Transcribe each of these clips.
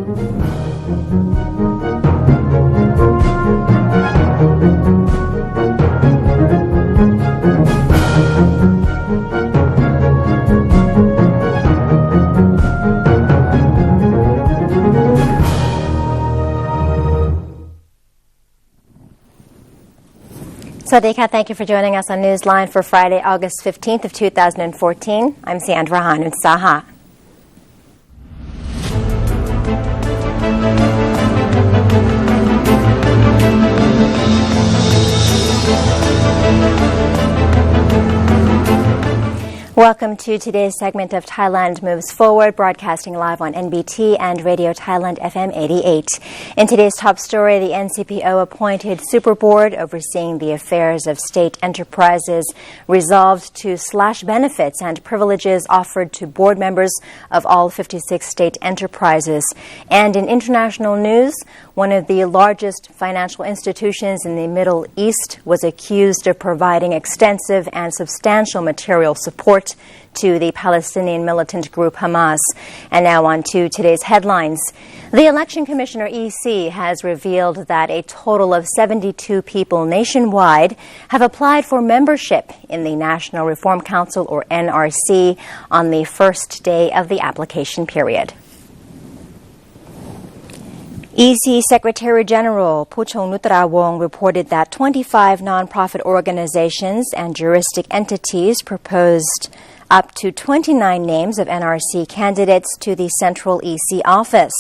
Swadika, thank you for joining us on Newsline for Friday, August 15th of 2014. I'm Sandra Hanun Saha. Welcome to today's segment of Thailand Moves Forward, broadcasting live on NBT and Radio Thailand FM 88. In today's top story, the NCPO appointed Super Board overseeing the affairs of state enterprises resolved to slash benefits and privileges offered to board members of all 56 state enterprises. And in international news, one of the largest financial institutions in the Middle East was accused of providing extensive and substantial material support to the Palestinian militant group Hamas. And now on to today's headlines. The Election Commissioner EC has revealed that a total of 72 people nationwide have applied for membership in the National Reform Council, or NRC, on the first day of the application period. EC Secretary General Puchong Nutrawong reported that 25 nonprofit organizations and juristic entities proposed up to 29 names of NRC candidates to the Central EC office.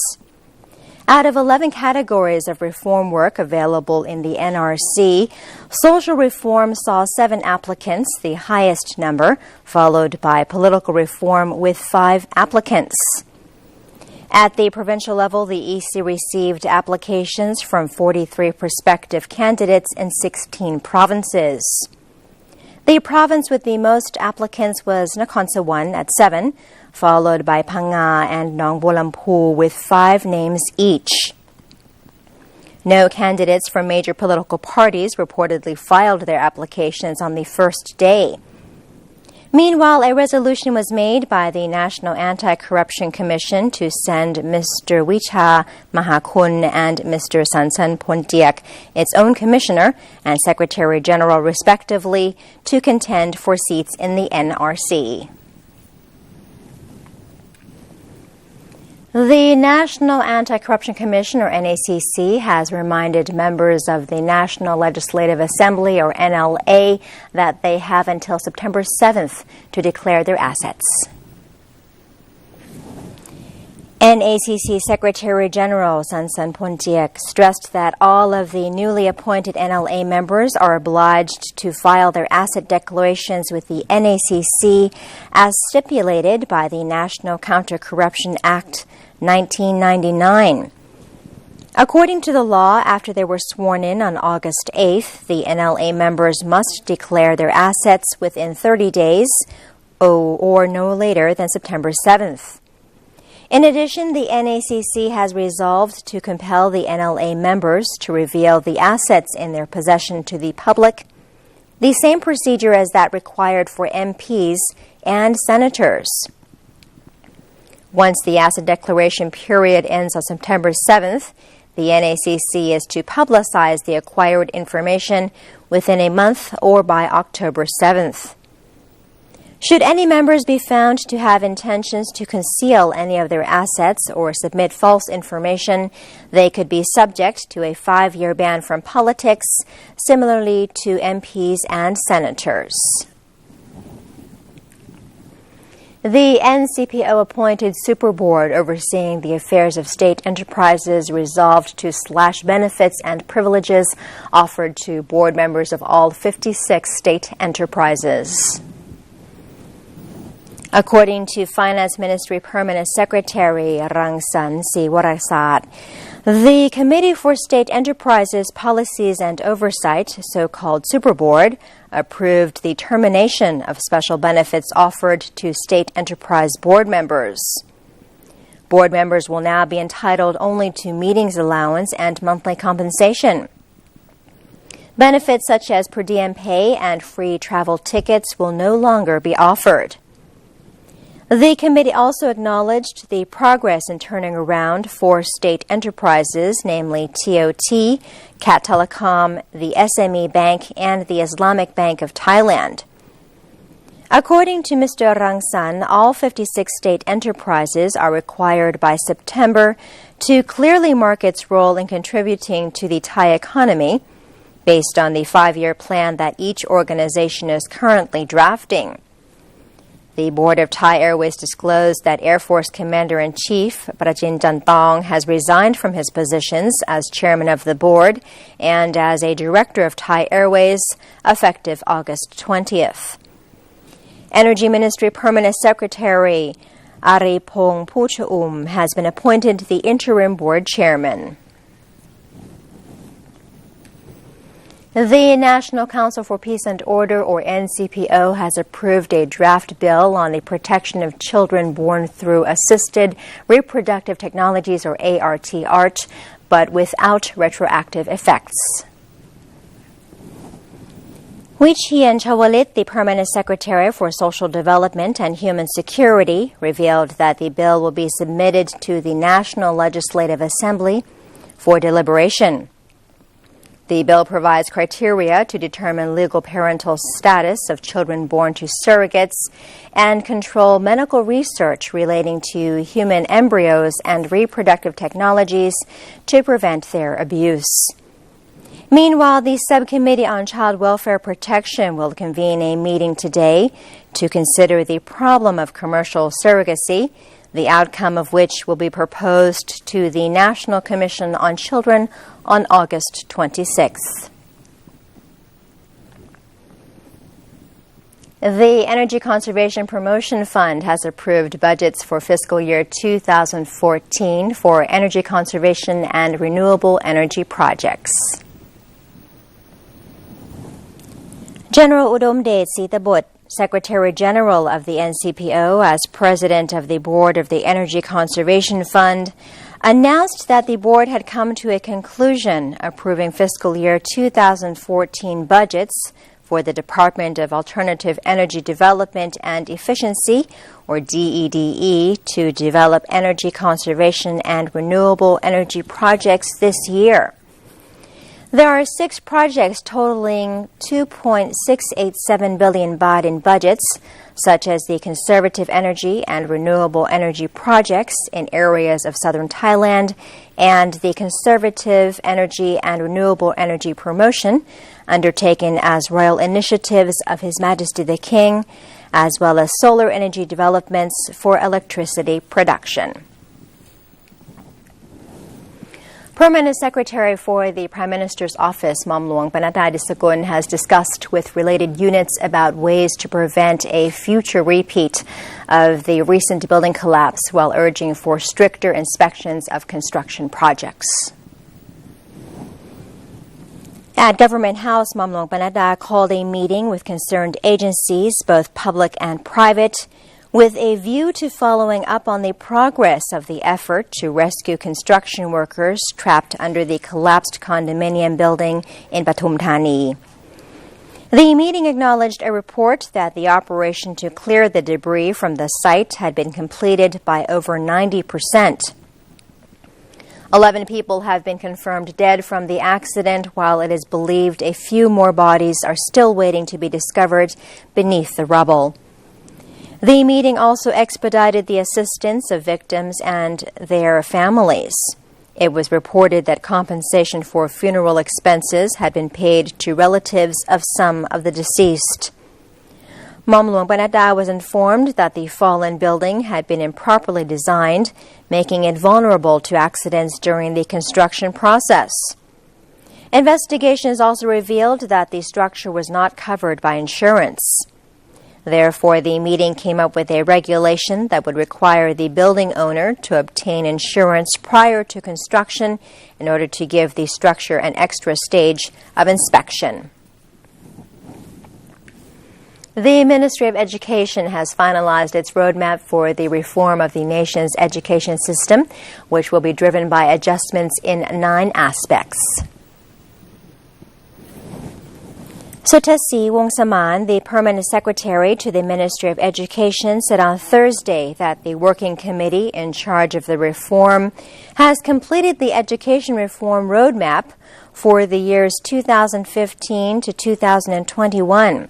Out of 11 categories of reform work available in the NRC, social reform saw 7 applicants, the highest number, followed by political reform with 5 applicants. At the provincial level, the EC received applications from 43 prospective candidates in 16 provinces. The province with the most applicants was Nakhon Sawan at 7, followed by Phang Nga and Nong Bolampu with 5 names each. No candidates from major political parties reportedly filed their applications on the first day. Meanwhile, a resolution was made by the National Anti-Corruption Commission to send Mr. Wicha Mahakun and Mr. Sansan Pontiak, its own commissioner and Secretary General respectively, to contend for seats in the NRC. The National Anti-Corruption Commission, or NACC, has reminded members of the National Legislative Assembly, or NLA, that they have until September 7th to declare their assets. NACC Secretary General Sansan Pontiak stressed that all of the newly appointed NLA members are obliged to file their asset declarations with the NACC as stipulated by the National Counter-Corruption Act 1999. According to the law, after they were sworn in on August 8th, the NLA members must declare their assets within 30 days or no later than September 7th. In addition, the NACC has resolved to compel the NLA members to reveal the assets in their possession to the public, the same procedure as that required for MPs and senators. Once the asset declaration period ends on September 7th, the NACC is to publicize the acquired information within a month or by October 7th. Should any members be found to have intentions to conceal any of their assets or submit false information, they could be subject to a 5-year ban from politics, similarly to MPs and senators. The NCPO appointed Super Board overseeing the affairs of state enterprises resolved to slash benefits and privileges offered to board members of all 56 state enterprises. According to Finance Ministry Permanent Secretary Rangsan Siwarasat, the Committee for State Enterprises Policies and Oversight, so-called Super Board, approved the termination of special benefits offered to state enterprise board members. Board members will now be entitled only to meetings allowance and monthly compensation. Benefits such as per diem pay and free travel tickets will no longer be offered. The committee also acknowledged the progress in turning around four state enterprises, namely TOT, Cat Telecom, the SME Bank, and the Islamic Bank of Thailand. According to Mr. Rangsan, all 56 state enterprises are required by September to clearly mark its role in contributing to the Thai economy based on the 5-year plan that each organization is currently drafting. The board of Thai Airways disclosed that Air Force Commander-in-Chief Prachin Chantong has resigned from his positions as chairman of the board and as a director of Thai Airways effective August 20th. Energy Ministry Permanent Secretary Aripong Puchaum has been appointed the interim board chairman. The National Council for Peace and Order, or NCPO, has approved a draft bill on the protection of children born through assisted reproductive technologies, or ART, but without retroactive effects. Wee Chien Chawalit, the Permanent Secretary for Social Development and Human Security, revealed that the bill will be submitted to the National Legislative Assembly for deliberation. The bill provides criteria to determine legal parental status of children born to surrogates and control medical research relating to human embryos and reproductive technologies to prevent their abuse. Meanwhile, the Subcommittee on Child Welfare Protection will convene a meeting today to consider the problem of commercial surrogacy, the outcome of which will be proposed to the National Commission on Children on August 26th. The Energy Conservation Promotion Fund has approved budgets for fiscal year 2014 for energy conservation and renewable energy projects. General Udomdate Sitabut, Secretary General of the NCPO, as President of the Board of the Energy Conservation Fund, announced that the board had come to a conclusion approving fiscal year 2014 budgets for the Department of Alternative Energy Development and Efficiency, or DEDE, to develop energy conservation and renewable energy projects this year. There are 6 projects totaling 2.687 billion baht in budgets, such as the conservative energy and renewable energy projects in areas of southern Thailand and the conservative energy and renewable energy promotion undertaken as royal initiatives of His Majesty the King, as well as solar energy developments for electricity production. Permanent Secretary for the Prime Minister's Office, Mamluang Panata Disakun, has discussed with related units about ways to prevent a future repeat of the recent building collapse while urging for stricter inspections of construction projects. At Government House, Mamluang Panata called a meeting with concerned agencies, both public and private, with a view to following up on the progress of the effort to rescue construction workers trapped under the collapsed condominium building in Pathum Thani. The meeting acknowledged a report that the operation to clear the debris from the site had been completed by over 90%. 11 people have been confirmed dead from the accident, while it is believed a few more bodies are still waiting to be discovered beneath the rubble. The meeting also expedited the assistance of victims and their families. It was reported that compensation for funeral expenses had been paid to relatives of some of the deceased. Mamluang Panata was informed that the fallen building had been improperly designed, making it vulnerable to accidents during the construction process. Investigations also revealed that the structure was not covered by insurance. Therefore, the meeting came up with a regulation that would require the building owner to obtain insurance prior to construction in order to give the structure an extra stage of inspection. The Ministry of Education has finalized its roadmap for the reform of the nation's education system, which will be driven by adjustments in 9 aspects. Sutasi Wongsaman, the permanent secretary to the Ministry of Education, said on Thursday that the working committee in charge of the reform has completed the education reform roadmap for the years 2015 to 2021.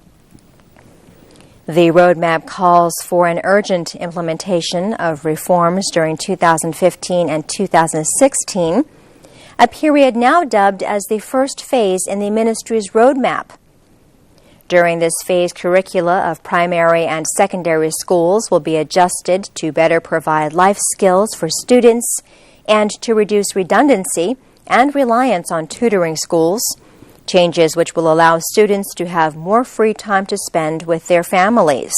The roadmap calls for an urgent implementation of reforms during 2015 and 2016, a period now dubbed as the first phase in the ministry's roadmap. During this phase, curricula of primary and secondary schools will be adjusted to better provide life skills for students and to reduce redundancy and reliance on tutoring schools, changes which will allow students to have more free time to spend with their families.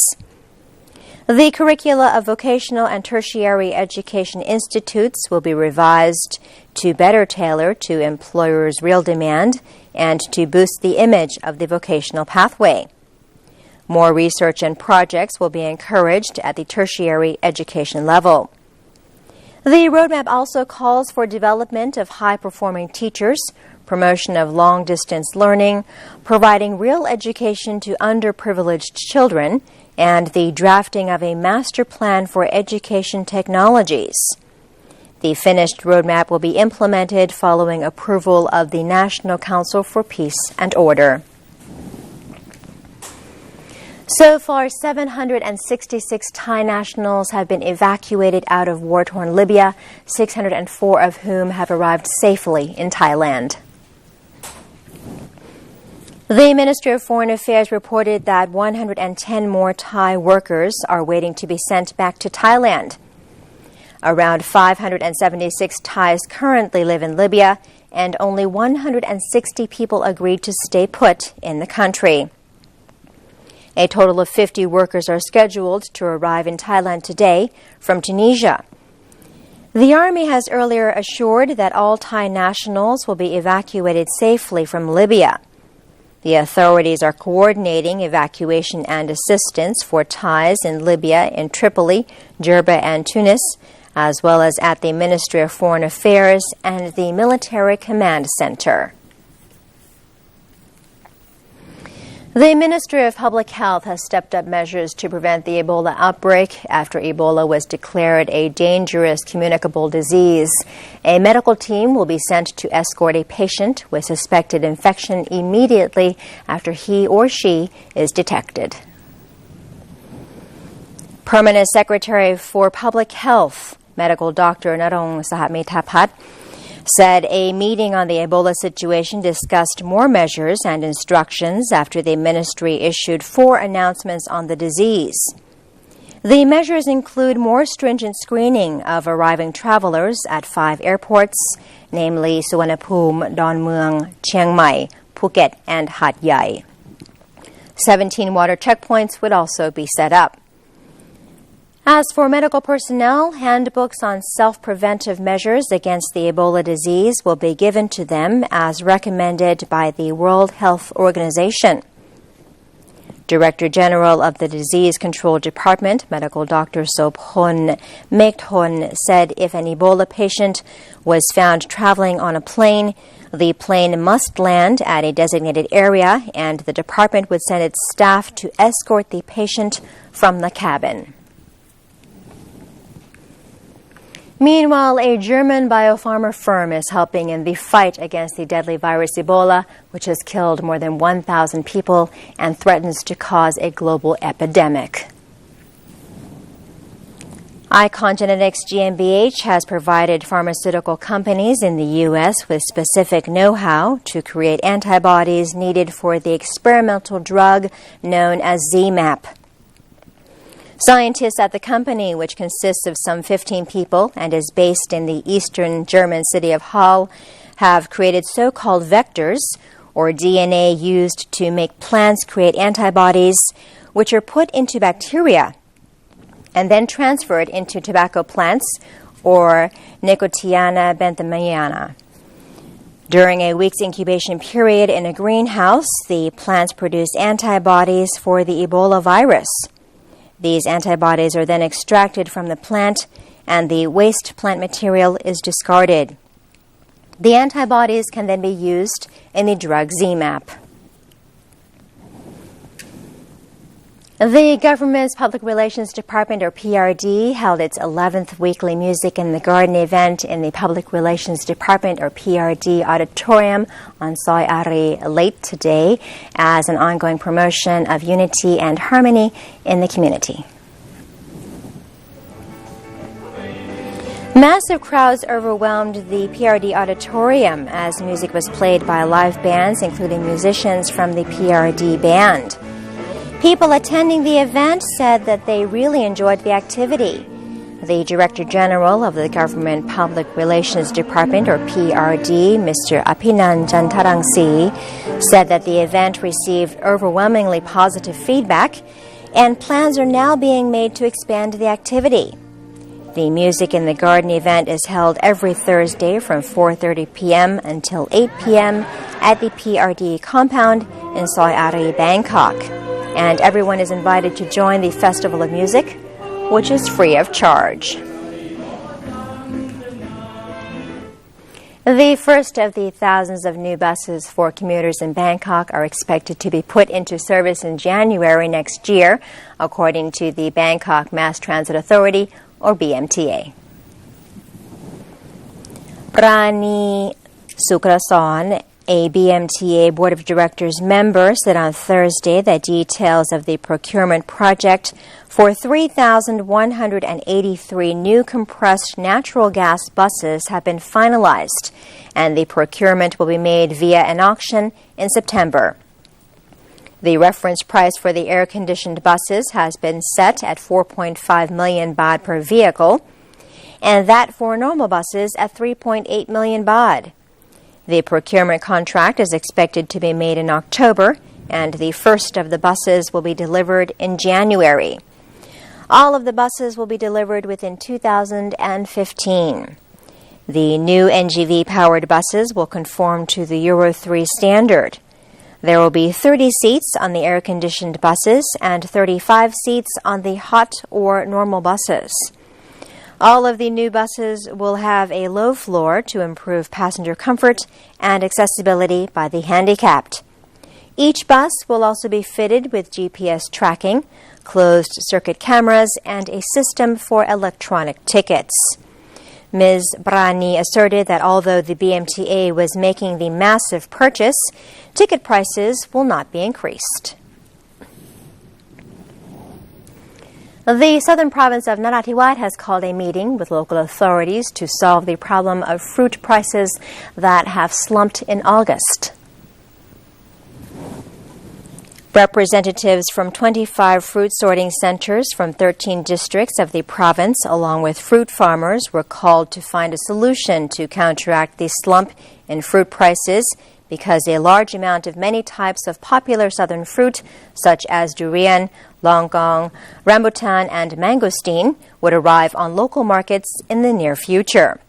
The curricula of vocational and tertiary education institutes will be revised to better tailor to employers' real demand and to boost the image of the vocational pathway. More research and projects will be encouraged at the tertiary education level. The roadmap also calls for development of high-performing teachers, promotion of long-distance learning, providing real education to underprivileged children, and the drafting of a master plan for education technologies. The finished roadmap will be implemented following approval of the National Council for Peace and Order. So far, 766 Thai nationals have been evacuated out of war-torn Libya, 604 of whom have arrived safely in Thailand. The Ministry of Foreign Affairs reported that 110 more Thai workers are waiting to be sent back to Thailand. Around 576 Thais currently live in Libya, and only 160 people agreed to stay put in the country. A total of 50 workers are scheduled to arrive in Thailand today from Tunisia. The Army has earlier assured that all Thai nationals will be evacuated safely from Libya. The authorities are coordinating evacuation and assistance for Thais in Libya, in Tripoli, Jerba, and Tunis, as well as at the Ministry of Foreign Affairs and the Military Command Center. The Ministry of Public Health has stepped up measures to prevent the Ebola outbreak after Ebola was declared a dangerous communicable disease. A medical team will be sent to escort a patient with suspected infection immediately after he or she is detected. Permanent Secretary for Public Health, Medical Dr. Narong Sahamethapat, said a meeting on the Ebola situation discussed more measures and instructions after the ministry issued 4 announcements on the disease. The measures include more stringent screening of arriving travelers at 5 airports, namely Suvarnabhumi, Dongmueang, Chiang Mai, Phuket, and Hat Yai. 17 water checkpoints would also be set up. As for medical personnel, handbooks on self-preventive measures against the Ebola disease will be given to them as recommended by the World Health Organization. Director General of the Disease Control Department, Medical Dr. Sophon Mekthon, said if an Ebola patient was found traveling on a plane, the plane must land at a designated area and the department would send its staff to escort the patient from the cabin. Meanwhile, a German biopharma firm is helping in the fight against the deadly virus Ebola, which has killed more than 1,000 people and threatens to cause a global epidemic. Icon Genetics GmbH has provided pharmaceutical companies in the U.S. with specific know-how to create antibodies needed for the experimental drug known as ZMapp. Scientists at the company, which consists of some 15 people and is based in the eastern German city of Halle, have created so-called vectors, or DNA used to make plants create antibodies, which are put into bacteria and then transferred into tobacco plants, or Nicotiana benthamiana. During a week's incubation period in a greenhouse, the plants produce antibodies for the Ebola virus. These antibodies are then extracted from the plant, and the waste plant material is discarded. The antibodies can then be used in the drug ZMapp. The government's Public Relations Department, or PRD, held its 11th weekly Music in the Garden event in the Public Relations Department, or PRD, auditorium on Soi Ari late today as an ongoing promotion of unity and harmony in the community. Massive crowds overwhelmed the PRD auditorium as music was played by live bands, including musicians from the PRD band. People attending the event said that they really enjoyed the activity. The Director General of the Government Public Relations Department, or PRD, Mr. Apinan Jantarangsi, said that the event received overwhelmingly positive feedback and plans are now being made to expand the activity. The Music in the Garden event is held every Thursday from 4:30 p.m. until 8 p.m. at the PRD compound in Soi Ari, Bangkok. And everyone is invited to join the Festival of Music, which is free of charge. The first of the thousands of new buses for commuters in Bangkok are expected to be put into service in January next year, according to the Bangkok Mass Transit Authority, or BMTA. Rani Sukrason, a BMTA Board of Directors member, said on Thursday that details of the procurement project for 3,183 new compressed natural gas buses have been finalized, and the procurement will be made via an auction in September. The reference price for the air-conditioned buses has been set at 4.5 million baht per vehicle, and that for normal buses at 3.8 million baht. The procurement contract is expected to be made in October, and the first of the buses will be delivered in January. All of the buses will be delivered within 2015. The new NGV-powered buses will conform to the Euro 3 standard. There will be 30 seats on the air-conditioned buses and 35 seats on the hot or normal buses. All of the new buses will have a low floor to improve passenger comfort and accessibility by the handicapped. Each bus will also be fitted with GPS tracking, closed-circuit cameras, and a system for electronic tickets. Ms. Brani asserted that although the BMTA was making the massive purchase, ticket prices will not be increased. The southern province of Narathiwat has called a meeting with local authorities to solve the problem of fruit prices that have slumped in August. Representatives from 25 fruit sorting centers from 13 districts of the province, along with fruit farmers, were called to find a solution to counteract the slump in fruit prices because a large amount of many types of popular southern fruit, such as durian, longgong, rambutan, and mangosteen, would arrive on local markets in the near future.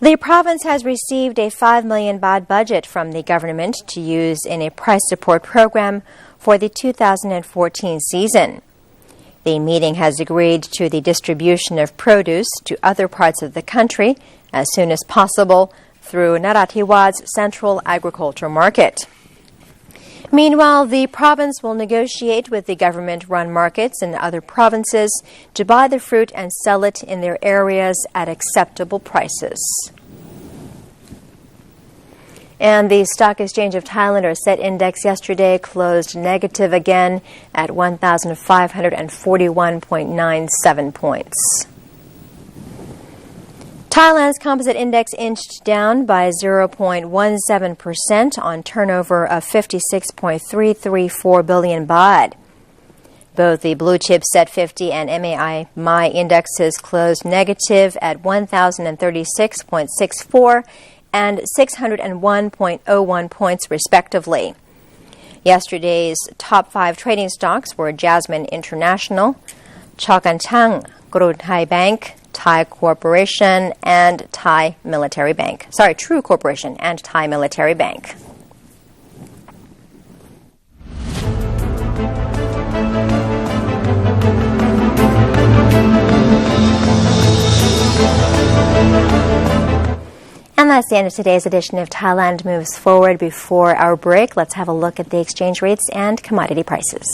The province has received a 5 million baht budget from the government to use in a price support program for the 2014 season. The meeting has agreed to the distribution of produce to other parts of the country as soon as possible through Narathiwat's Central Agricultural Market. Meanwhile, the province will negotiate with the government-run markets in other provinces to buy the fruit and sell it in their areas at acceptable prices. And the Stock Exchange of Thailand, or SET index, yesterday closed negative again at 1,541.97 points. Thailand's composite index inched down by 0.17% on turnover of 56.334 billion baht. Both the blue chip SET 50 and MAI indexes closed negative at 1,036.64 and 601.01 points, respectively. Yesterday's top 5 trading stocks were Jasmine International, Chokanchang, Gruen Thai Bank, Thai Corporation, and Thai Military Bank. True Corporation and Thai Military Bank. And that's the end of today's edition of Thailand Moves Forward. Before our break, let's have a look at the exchange rates and commodity prices.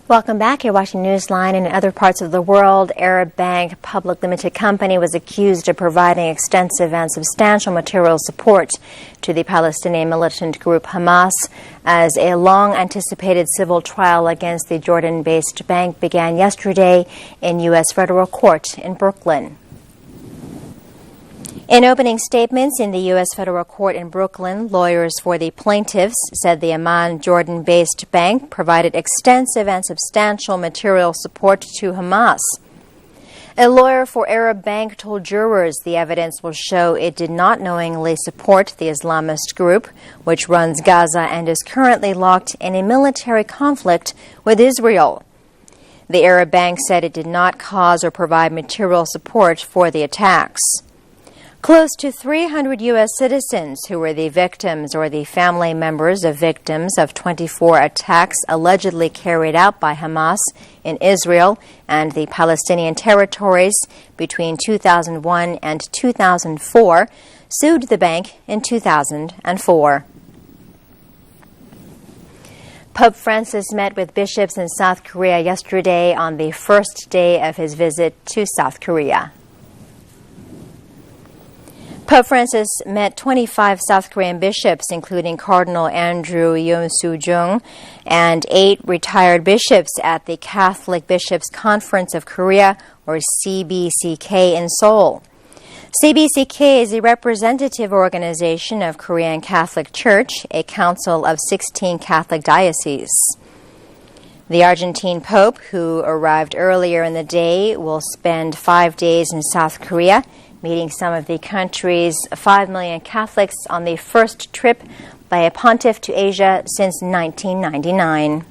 Welcome back. You're watching Newsline. In other parts of the world, Arab Bank Public Limited Company was accused of providing extensive and substantial material support to the Palestinian militant group Hamas as a long-anticipated civil trial against the Jordan-based bank began yesterday in U.S. federal court in Brooklyn. In opening statements in the U.S. federal court in Brooklyn, lawyers for the plaintiffs said the Amman, Jordan-based bank provided extensive and substantial material support to Hamas. A lawyer for Arab Bank told jurors the evidence will show it did not knowingly support the Islamist group, which runs Gaza and is currently locked in a military conflict with Israel. The Arab Bank said it did not cause or provide material support for the attacks. Close to 300 U.S. citizens who were the victims or the family members of victims of 24 attacks allegedly carried out by Hamas in Israel and the Palestinian territories between 2001 and 2004 sued the bank in 2004. Pope Francis met with bishops in South Korea yesterday on the first day of his visit to South Korea. Pope Francis met 25 South Korean bishops, including Cardinal Andrew Yoon-soo-jung, and 8 retired bishops at the Catholic Bishops' Conference of Korea, or CBCK, in Seoul. CBCK is a representative organization of Korean Catholic Church, a council of 16 Catholic dioceses. The Argentine Pope, who arrived earlier in the day, will spend 5 days in South Korea, meeting some of the country's 5 million Catholics on the first trip by a pontiff to Asia since 1999.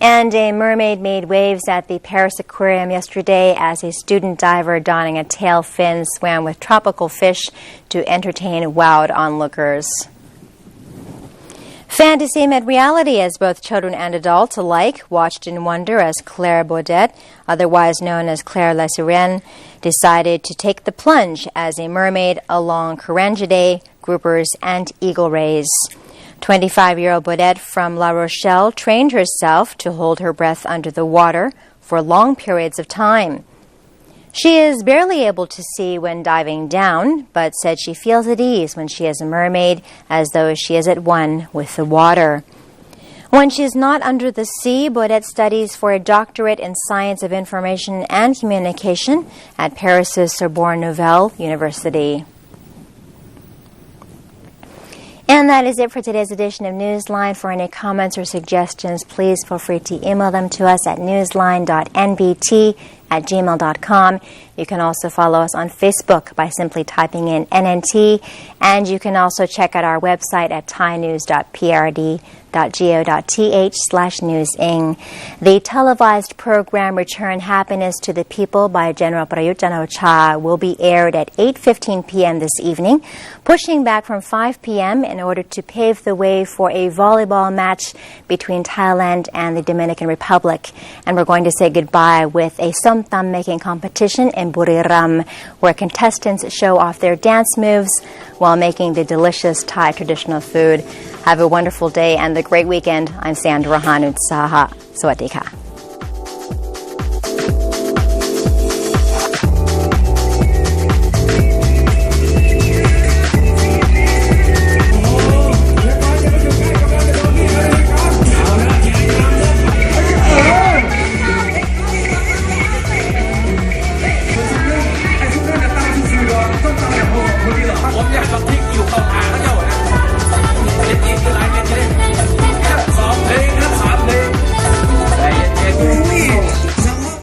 And a mermaid made waves at the Paris Aquarium yesterday as a student diver donning a tail fin swam with tropical fish to entertain wowed onlookers. Fantasy met reality as both children and adults alike watched in wonder as Claire Baudet, otherwise known as Claire La Sirène, decided to take the plunge as a mermaid along Carangidae, groupers, and eagle rays. 25-year-old Baudet from La Rochelle trained herself to hold her breath under the water for long periods of time. She is barely able to see when diving down, but said she feels at ease when she is a mermaid, as though she is at one with the water. When she is not under the sea, Baudet studies for a doctorate in Science of Information and Communication at Paris's Sorbonne Nouvelle University. And that is it for today's edition of Newsline. For any comments or suggestions, please feel free to email them to us at newsline.nbt@gmail.com. You can also follow us on Facebook by simply typing in NNT, and you can also check out our website at thainews.prd.go.th/newsing. The televised program Return Happiness to the People by General Prayut Chan-o-cha will be aired at 8:15 p.m. this evening, pushing back from 5 p.m. in order to pave the way for a volleyball match between Thailand and the Dominican Republic. And we're going to say goodbye with a somtam making competition in Buriram, where contestants show off their dance moves while making the delicious Thai traditional food. Have a wonderful day and a great weekend. I'm Sandra Hanut Saha. Sawadee ka.